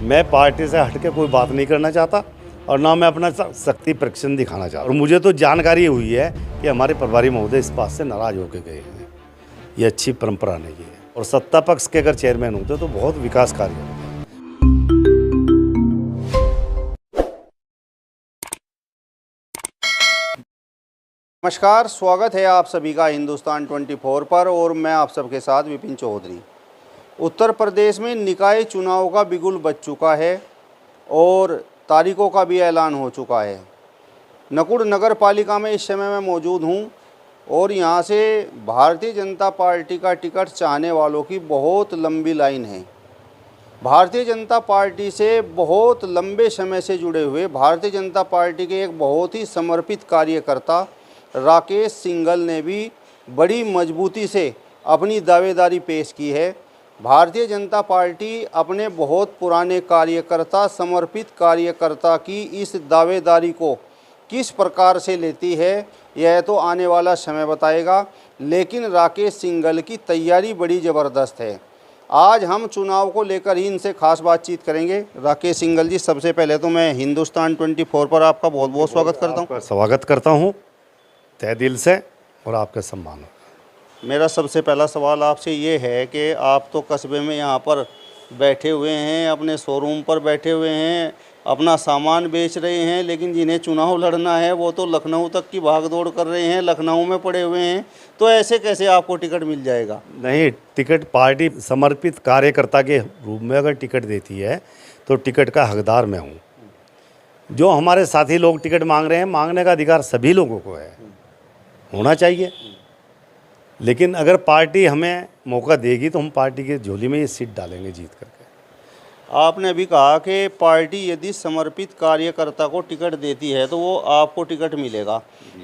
मैं पार्टी से हट के कोई बात नहीं करना चाहता और ना मैं अपना शक्ति प्रदर्शन दिखाना चाहता। और मुझे तो जानकारी हुई है कि हमारे प्रभारी महोदय इस बात से नाराज होकर गए हैं। ये अच्छी परंपरा नहीं है। और सत्ता पक्ष के अगर चेयरमैन होते तो बहुत विकास कार्य होते। नमस्कार, स्वागत है आप सभी का हिंदुस्तान 24 पर और मैं आप सबके साथ विपिन चौधरी। उत्तर प्रदेश में निकाय चुनाव का बिगुल बज चुका है और तारीखों का भी ऐलान हो चुका है। नकुड़ नगर पालिका में इस समय मैं मौजूद हूं और यहां से भारतीय जनता पार्टी का टिकट चाहने वालों की बहुत लंबी लाइन है। भारतीय जनता पार्टी से बहुत लंबे समय से जुड़े हुए भारतीय जनता पार्टी के एक बहुत ही समर्पित कार्यकर्ता राकेश सिंघल ने भी बड़ी मजबूती से अपनी दावेदारी पेश की है। भारतीय जनता पार्टी अपने बहुत पुराने कार्यकर्ता, समर्पित कार्यकर्ता की इस दावेदारी को किस प्रकार से लेती है यह तो आने वाला समय बताएगा, लेकिन राकेश सिंघल की तैयारी बड़ी ज़बरदस्त है। आज हम चुनाव को लेकर ही इनसे खास बातचीत करेंगे। राकेश सिंघल जी, सबसे पहले तो मैं हिंदुस्तान 24 पर आपका बहुत बहुत स्वागत करता हूँ तहे दिल से और आपका सम्मान। मेरा सबसे पहला सवाल आपसे ये है कि आप तो कस्बे में यहाँ पर बैठे हुए हैं, अपने शोरूम पर बैठे हुए हैं, अपना सामान बेच रहे हैं, लेकिन जिन्हें चुनाव लड़ना है वो तो लखनऊ तक की भागदौड़ कर रहे हैं, लखनऊ में पड़े हुए हैं। तो ऐसे कैसे आपको टिकट मिल जाएगा? नहीं, टिकट पार्टी समर्पित कार्यकर्ता के रूप में अगर टिकट देती है तो टिकट का हकदार मैं हूँ। जो हमारे साथी लोग टिकट मांग रहे हैं, मांगने का अधिकार सभी लोगों को है, होना चाहिए। लेकिन अगर पार्टी हमें मौका देगी तो हम पार्टी की झोली में ये सीट डालेंगे जीत करके। आपने अभी कहा कि पार्टी यदि समर्पित कार्यकर्ता को टिकट देती है तो वो आपको टिकट मिलेगा।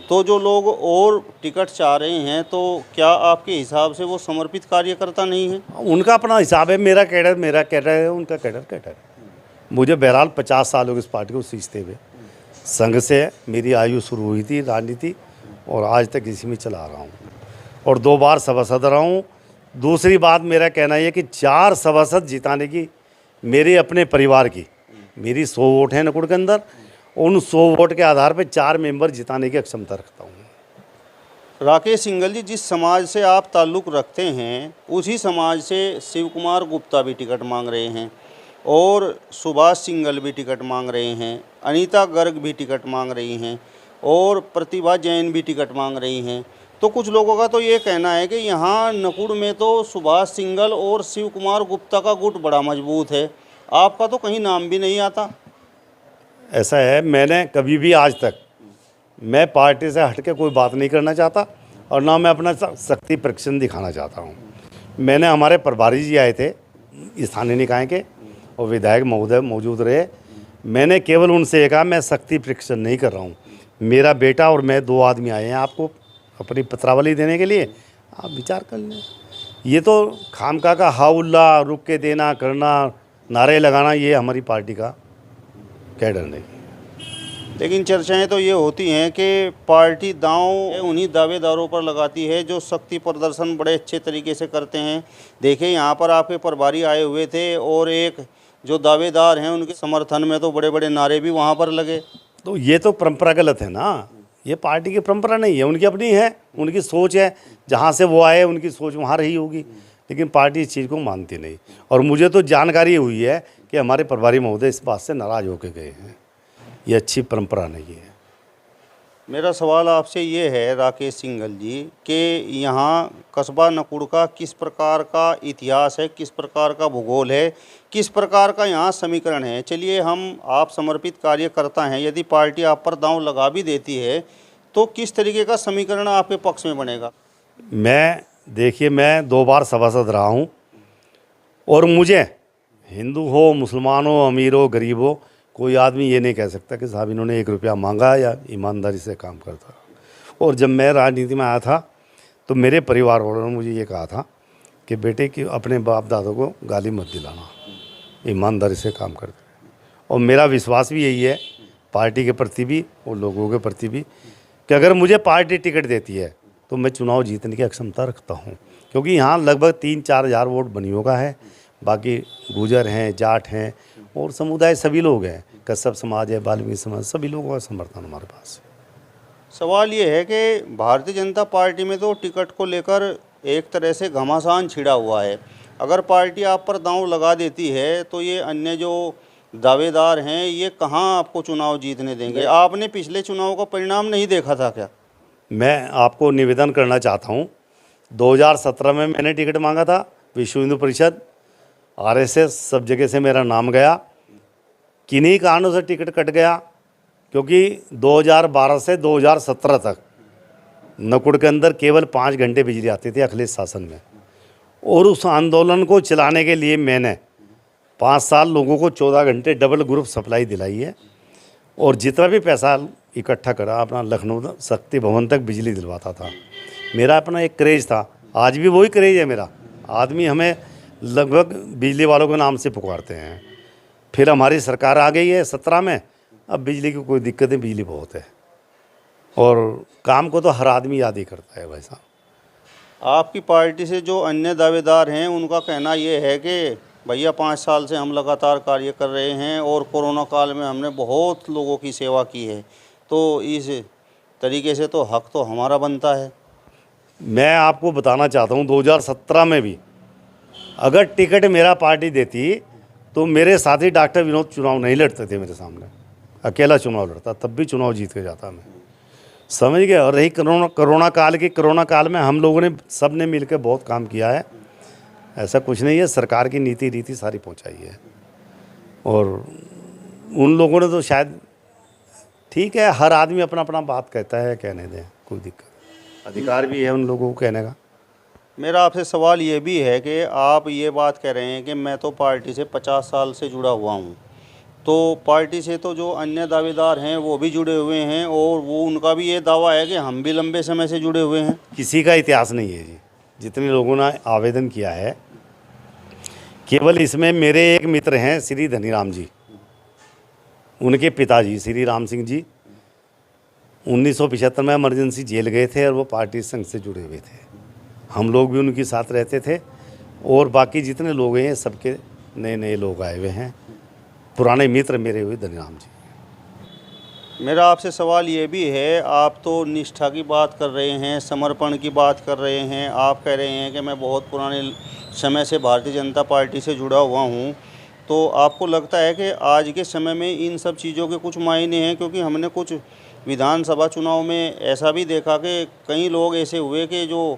तो जो लोग और टिकट चाह रहे हैं तो क्या आपके हिसाब से वो समर्पित कार्यकर्ता नहीं है? उनका अपना हिसाब है। मेरा कैडर है, उनका कैडर है। मुझे बहरहाल 50 साल हो गए इस पार्टी को सींचते हुए। संघ से मेरी आयु शुरू हुई थी राजनीति और आज तक इसी में चला रहा हूँ और 2 बार सभासद रहा हूँ। दूसरी बात, मेरा कहना यह कि 4 सभासद जिताने की मेरे अपने परिवार की मेरी 100 वोट हैं नकुड़ के अंदर। उन 100 वोट के आधार पर 4 मेंबर जिताने की क्षमता रखता हूँ। राकेश सिंघल जी, जिस समाज से आप ताल्लुक़ रखते हैं उसी समाज से शिव कुमार गुप्ता भी टिकट मांग रहे हैं और सुभाष सिंघल भी टिकट मांग रहे हैं, अनीता गर्ग भी टिकट मांग रही हैं और प्रतिभा जैन भी टिकट मांग रही हैं। तो कुछ लोगों का तो ये कहना है कि यहाँ नकुड़ में तो सुभाष सिंघल और शिव कुमार गुप्ता का गुट बड़ा मजबूत है, आपका तो कहीं नाम भी नहीं आता। ऐसा है, मैंने कभी भी आज तक मैं पार्टी से हट के कोई बात नहीं करना चाहता और ना मैं अपना शक्ति प्रदर्शन दिखाना चाहता हूँ। मैंने हमारे प्रभारी जी आए थे स्थानीय निकाय के और विधायक महोदय मौजूद रहे। मैंने केवल उनसे कहा मैं शक्ति प्रदर्शन नहीं कर रहा हूँ। मेरा बेटा और मैं 2 आदमी आए हैं आपको अपनी पत्रावली देने के लिए, आप विचार कर लें। ये तो खामखा का हाउल्ला, रुक के देना करना, नारे लगाना, ये हमारी पार्टी का कैडर नहीं। लेकिन चर्चाएं तो ये होती हैं कि पार्टी दांव उन्हीं दावेदारों पर लगाती है जो शक्ति प्रदर्शन बड़े अच्छे तरीके से करते हैं। देखिए, यहाँ पर आपके प्रभारी आए हुए थे और एक जो दावेदार हैं उनके समर्थन में तो बड़े बड़े नारे भी वहाँ पर लगे। तो ये तो परंपरा गलत है ना। ये पार्टी की परंपरा नहीं है, उनकी अपनी है, उनकी सोच है। जहाँ से वो आए उनकी सोच वहाँ रही होगी, लेकिन पार्टी इस चीज़ को मानती नहीं। और मुझे तो जानकारी हुई है कि हमारे प्रभारी महोदय इस बात से नाराज होकर गए हैं। ये अच्छी परंपरा नहीं है। मेरा सवाल आपसे ये है राकेश सिंघल जी कि यहाँ कस्बा नकुड़ का किस प्रकार का इतिहास है, किस प्रकार का भूगोल है, किस प्रकार का यहाँ समीकरण है। चलिए, आप समर्पित कार्यकर्ता हैं, यदि पार्टी आप पर दांव लगा भी देती है तो किस तरीके का समीकरण आपके पक्ष में बनेगा? देखिए, मैं 2 बार सभासद रहा हूँ और मुझे हिंदू हो, मुसलमान हो, अमीर हो, गरीब हो, कोई आदमी ये नहीं कह सकता कि साहब इन्होंने 1 रुपया मांगा या ईमानदारी से काम करता। और जब मैं राजनीति में आया था तो मेरे परिवार वालों ने मुझे ये कहा था कि बेटे कि अपने बाप दादों को गाली मत दिलाना, ईमानदारी से काम करते। और मेरा विश्वास भी यही है पार्टी के प्रति भी और लोगों के प्रति भी कि अगर मुझे पार्टी टिकट देती है तो मैं चुनाव जीतने की क्षमता रखता हूँ। क्योंकि यहाँ लगभग 3-4 हज़ार वोट बनियों का है, बाकी गुजर हैं, जाट हैं और समुदाय सभी लोग हैं, कश्यप समाज है, वाल्मीकि समाज, सभी लोगों का समर्थन हमारे पास है। सवाल ये है कि भारतीय जनता पार्टी में तो टिकट को लेकर एक तरह से घमासान छिड़ा हुआ है। अगर पार्टी आप पर दांव लगा देती है तो ये अन्य जो दावेदार हैं ये कहाँ आपको चुनाव जीतने देंगे? आपने पिछले चुनाव का परिणाम नहीं देखा था क्या? मैं आपको निवेदन करना चाहता हूँ, 2017 में मैंने टिकट मांगा था, विश्व हिंदू परिषद, आरएसएस, सब जगह से मेरा नाम गया। किन्हीं कारणों से टिकट कट गया, क्योंकि 2012 से 2017 तक नकुड़ के अंदर केवल 5 घंटे बिजली आती थी अखिलेश शासन में, और उस आंदोलन को चलाने के लिए मैंने 5 साल लोगों को 14 घंटे डबल ग्रुप सप्लाई दिलाई है, और जितना भी पैसा इकट्ठा करा अपना लखनऊ शक्ति भवन तक बिजली दिलवाता था। मेरा अपना एक क्रेज़ था, आज भी वही क्रेज़ है मेरा। आदमी हमें लगभग बिजली वालों के नाम से पुकारते हैं। फिर हमारी सरकार आ गई है 17 में, अब बिजली की कोई दिक्कत नहीं, बिजली बहुत है, और काम को तो हर आदमी याद ही करता है भाई साहब। आपकी पार्टी से जो अन्य दावेदार हैं उनका कहना ये है कि भैया 5 साल से हम लगातार कार्य कर रहे हैं और कोरोना काल में हमने बहुत लोगों की सेवा की है, तो इस तरीके से तो हक तो हमारा बनता है। मैं आपको बताना चाहता हूँ, 2017 में भी अगर टिकट मेरा पार्टी देती तो मेरे साथी डॉक्टर विनोद चुनाव नहीं लड़ते थे मेरे सामने, अकेला चुनाव लड़ता, तब भी चुनाव जीत के जाता मैं, समझ गए। और रही कोरोना काल में हम लोगों ने सब ने मिलकर बहुत काम किया है, ऐसा कुछ नहीं है, सरकार की नीति रीति सारी पहुंचाई है। और उन लोगों ने तो शायद, ठीक है, हर आदमी अपना अपना बात कहता है, कहने दें, कोई दिक्कत, अधिकार भी है उन लोगों को कहने का। मेरा आपसे सवाल ये भी है कि आप ये बात कह रहे हैं कि मैं तो पार्टी से 50 साल से जुड़ा हुआ हूँ, तो पार्टी से तो जो अन्य दावेदार हैं वो भी जुड़े हुए हैं, और वो उनका भी ये दावा है कि हम भी लंबे समय से जुड़े हुए हैं। किसी का इतिहास नहीं है जी, जितने लोगों ने आवेदन किया है, केवल इसमें मेरे एक मित्र हैं श्री धनीराम जी, उनके पिताजी श्री राम सिंह जी 1975 में इमरजेंसी जेल गए थे, और वो पार्टी संघ से जुड़े हुए थे। हम लोग भी उनके साथ रहते थे, और बाकी जितने लोग हैं सबके नए नए लोग आए हुए हैं, पुराने मित्र मेरे हुए धनीराम जी। मेरा आपसे सवाल ये भी है, आप तो निष्ठा की बात कर रहे हैं, समर्पण की बात कर रहे हैं, आप कह रहे हैं कि मैं बहुत पुराने समय से भारतीय जनता पार्टी से जुड़ा हुआ हूँ, तो आपको लगता है कि आज के समय में इन सब चीज़ों के कुछ मायने हैं? क्योंकि हमने कुछ विधानसभा चुनाव में ऐसा भी देखा कि कई लोग ऐसे हुए कि जो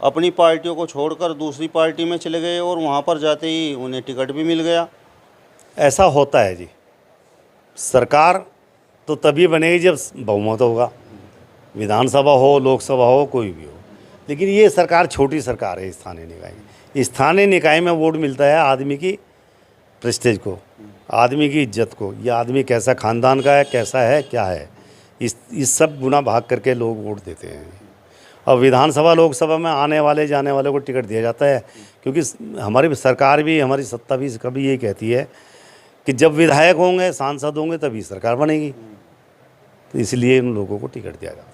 अपनी पार्टियों को छोड़कर दूसरी पार्टी में चले गए और वहाँ पर जाते ही उन्हें टिकट भी मिल गया। ऐसा होता है जी, सरकार तो तभी बनेगी जब बहुमत होगा, विधानसभा हो, लोकसभा हो, कोई भी हो। लेकिन ये सरकार छोटी सरकार है, स्थानीय निकाय की। स्थानीय निकाय में वोट मिलता है आदमी की प्रेस्टेज को, आदमी की इज्जत को, ये आदमी कैसा ख़ानदान का है, कैसा है, क्या है, इस सब गुना भाग करके लोग वोट देते हैं। अब विधानसभा लोकसभा में आने वाले जाने वाले को टिकट दिया जाता है, क्योंकि हमारी सरकार भी, हमारी सत्ता भी कभी ये कहती है कि जब विधायक होंगे, सांसद होंगे, तभी सरकार बनेगी, तो इसलिए उन लोगों को टिकट दिया जाता है।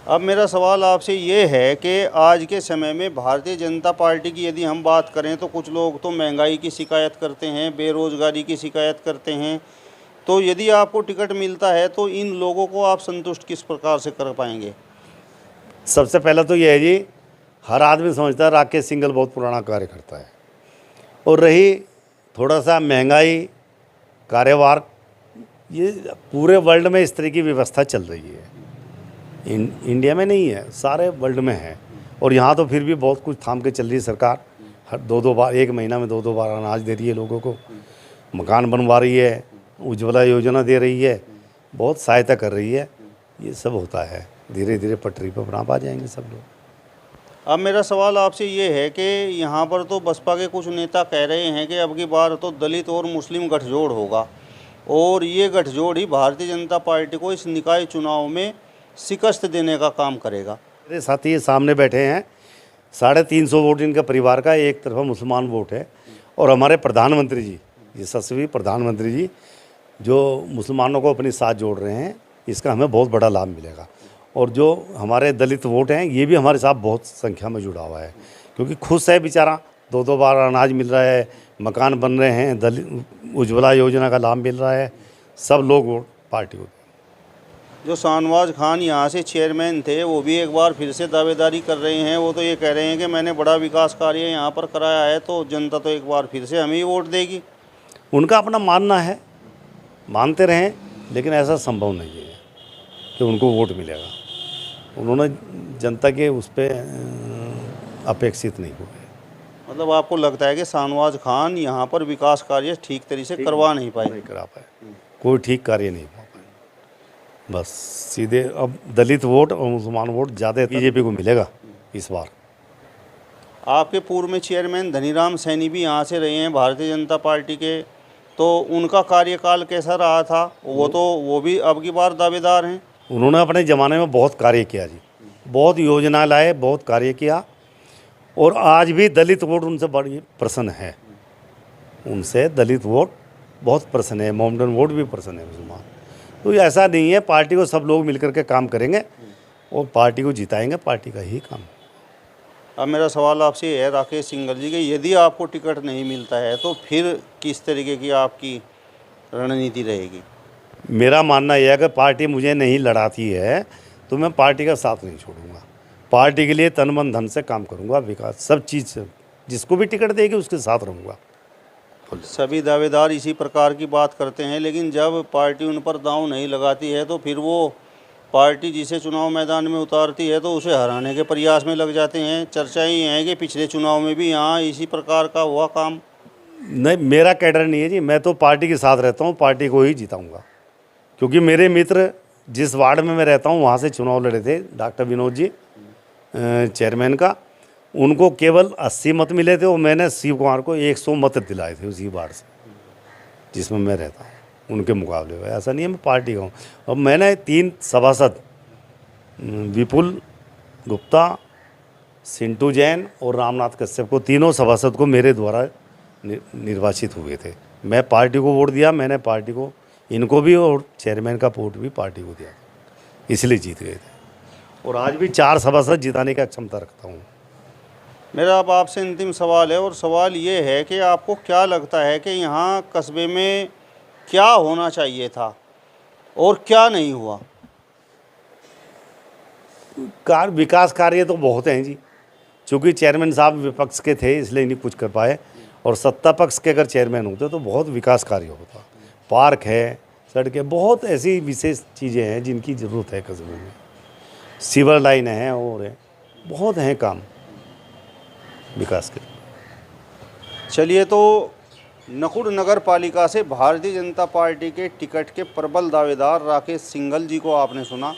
अब मेरा सवाल आपसे ये है कि आज के समय में भारतीय जनता पार्टी की यदि हम बात करें तो कुछ लोग तो महंगाई की शिकायत करते हैं, बेरोज़गारी की शिकायत करते हैं, तो यदि आपको टिकट मिलता है तो इन लोगों को आप संतुष्ट किस प्रकार से कर पाएंगे? सबसे पहला तो यह है जी, हर आदमी समझता है राकेश सिंघल बहुत पुराना कार्य करता है, और रही थोड़ा सा महंगाई, कार्यभार, ये पूरे वर्ल्ड में इस तरह की व्यवस्था चल रही है, इंडिया में नहीं है, सारे वर्ल्ड में है। और यहाँ तो फिर भी बहुत कुछ थाम के चल रही है सरकार, हर 2-2 बार, एक महीना में 2-2 बार अनाज दे रही है लोगों को, मकान बनवा रही है, उज्ज्वला योजना दे रही है, बहुत सहायता कर रही है। ये सब होता है, धीरे धीरे पटरी पर बना पा जाएंगे सब लोग। अब मेरा सवाल आपसे ये है कि यहाँ पर तो बसपा के कुछ नेता कह रहे हैं कि अब की बार तो दलित और मुस्लिम गठजोड़ होगा, और ये गठजोड़ ही भारतीय जनता पार्टी को इस निकाय चुनाव में शिकस्त देने का काम करेगा। मेरे साथी ये सामने बैठे हैं, 350 वोट इनका परिवार का, एक तरफा मुसलमान वोट है, और हमारे प्रधानमंत्री जी, यशस्वी प्रधानमंत्री जी जो मुसलमानों को अपने साथ जोड़ रहे हैं, इसका हमें बहुत बड़ा लाभ मिलेगा। और जो हमारे दलित वोट हैं, ये भी हमारे साथ बहुत संख्या में जुड़ा हुआ है, क्योंकि खुश है बेचारा, 2-2 बार अनाज मिल रहा है, मकान बन रहे हैं, दलित उज्ज्वला योजना का लाभ मिल रहा है, सब लोग वोट पार्टी को। जो शाहनवाज खान यहाँ से चेयरमैन थे वो भी एक बार फिर से दावेदारी कर रहे हैं। वो तो ये कह रहे हैं कि मैंने बड़ा विकास कार्य यहाँ पर कराया है, तो जनता तो एक बार फिर से हमें ही वोट देगी। उनका अपना मानना है, मानते रहें, लेकिन ऐसा संभव नहीं है कि उनको वोट मिलेगा। उन्होंने जनता के उस पर अपेक्षित नहीं हुए। मतलब आपको लगता है कि शाहनवाज खान यहाँ पर विकास कार्य ठीक तरीके से करवा नहीं पाए? नहीं करा पाए, कोई ठीक कार्य नहीं हो पाए। बस सीधे अब दलित वोट और मुसलमान वोट ज़्यादा बीजेपी को मिलेगा इस बार। आपके पूर्व में चेयरमैन धनीराम सैनी भी यहाँ से रहे हैं भारतीय जनता पार्टी के, तो उनका कार्यकाल कैसा रहा था? वो भी अब की बार दावेदार हैं। उन्होंने अपने ज़माने में बहुत कार्य किया जी, बहुत योजना लाए, बहुत कार्य किया, और आज भी दलित वोट उनसे बड़ी प्रसन्न है। उनसे दलित वोट बहुत प्रसन्न है, मोमडन वोट भी प्रसन्न है मुसलमान। तो ऐसा नहीं है, पार्टी को सब लोग मिलकर के काम करेंगे और पार्टी को जिताएंगे, पार्टी का ही काम। अब मेरा सवाल आपसे है राकेश सिंघल जी कि यदि आपको टिकट नहीं मिलता है तो फिर किस तरीके की आपकी रणनीति रहेगी? मेरा मानना यह है कि पार्टी मुझे नहीं लड़ाती है तो मैं पार्टी का साथ नहीं छोड़ूंगा। पार्टी के लिए तन मन धन से काम करूंगा, विकास सब चीज़ से, जिसको भी टिकट देगी उसके साथ रहूँगा। सभी दावेदार इसी प्रकार की बात करते हैं, लेकिन जब पार्टी उन पर दांव नहीं लगाती है तो फिर वो पार्टी जिसे चुनाव मैदान में उतारती है तो उसे हराने के प्रयास में लग जाते हैं। चर्चाएं ये हैं कि पिछले चुनाव में भी यहाँ इसी प्रकार का हुआ काम। नहीं, मेरा कैडर नहीं है जी, मैं तो पार्टी के साथ रहता हूँ, पार्टी को ही जिताऊंगा। क्योंकि मेरे मित्र जिस वार्ड में मैं रहता हूँ वहाँ से चुनाव लड़े थे, डॉक्टर विनोद जी चेयरमैन का, उनको केवल 80 मत मिले थे और मैंने शिव कुमार को 100 मत दिलाए थे उसी वार्ड से जिसमें मैं रहता हूँ, उनके मुकाबले में। ऐसा नहीं है मैं पार्टी का हूँ। अब मैंने 3 सभासद विपुल गुप्ता, सिंटू जैन और रामनाथ कश्यप को, तीनों सभासद को मेरे द्वारा निर्वाचित हुए थे। मैं पार्टी को वोट दिया, मैंने पार्टी को, इनको भी, और चेयरमैन का वोट भी पार्टी को दिया, इसलिए जीत गए थे। और आज भी 4 सभासद जिताने का क्षमता रखता हूँ। मेरा अब आपसे अंतिम सवाल है, और सवाल ये है कि आपको क्या लगता है कि यहाँ कस्बे में क्या होना चाहिए था और क्या नहीं हुआ? विकास कार्य तो बहुत हैं जी, चूँकि चेयरमैन साहब विपक्ष के थे इसलिए नहीं कुछ कर पाए, और सत्ता पक्ष के अगर चेयरमैन होते तो बहुत विकास कार्य होता। पार्क है, सड़कें, बहुत ऐसी विशेष चीज़ें हैं जिनकी ज़रूरत है कस्बे में। सीवर लाइन है और है, बहुत हैं काम विकास के। चलिए, तो नकुड़ नगर पालिका से भारतीय जनता पार्टी के टिकट के प्रबल दावेदार राकेश सिंघल जी को आपने सुना।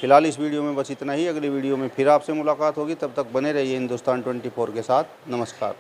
फिलहाल इस वीडियो में बस इतना ही। अगली वीडियो में फिर आपसे मुलाकात होगी, तब तक बने रहिए हिंदुस्तान 24 के साथ। नमस्कार।